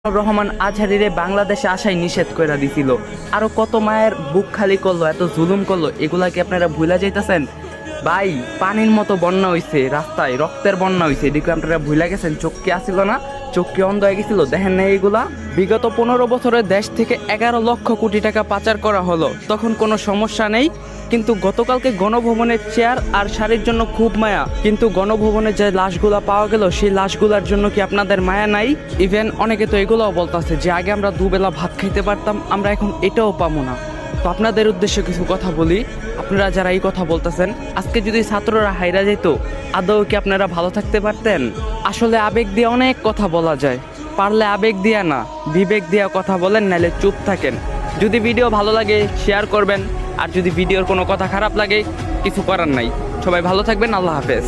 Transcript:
রহমান আজহারিরে বাংলাদেশে আসাই নিষেধ করে দিছিল। আরো কত মায়ের বুক খালি করলো, এত জুলুম করলো, এগুলা কি আপনারা ভুলা যাইতেছেন? ভাই পানির মতো বন্যা হইছে, রাস্তায় রক্তের বন্যা হইছে, এদিকে আপনারা ভুলা গেছেন? চোখ কি আসিল না? চোখ কি অন্ধ হয়ে গেছিল? দেখেন না এইগুলা? বিগত 15 বছরে দেশ থেকে 11 লক্ষ কোটি টাকা পাচার করা হলো, তখন কোনো সমস্যা নেই। কিন্তু গতকালকে গণভবনের চেয়ার আর শাড়ির জন্য খুব মায়া, কিন্তু গণভবনে যে লাশগুলা পাওয়া গেল সেই লাশগুলার জন্য কি আপনাদের মায়া নাই? ইভেন অনেকে তো এগুলোও বলতেছে যে আগে আমরা দুবেলা ভাত খাইতে পারতাম, আমরা এখন এটাও পাবো না। তো আপনাদের উদ্দেশ্যে কিছু কথা বলি, আপনারা যারা এই কথা বলতেছেন, আজকে যদি ছাত্ররা হাইরা যেত, আদৌ কি আপনারা ভালো থাকতে পারতেন? আসলে আবেগ দিয়ে অনেক কথা বলা যায়, পারলে আবেগ দিয়া না বিবেক দিয়া কথা বলেন, নাহলে চুপ থাকেন। যদি ভিডিও ভালো লাগে শেয়ার করবেন, আর যদি ভিডিওর কোনো কথা খারাপ লাগে কিছু করার নাই। সবাই ভালো থাকবেন, আল্লাহ হাফেজ।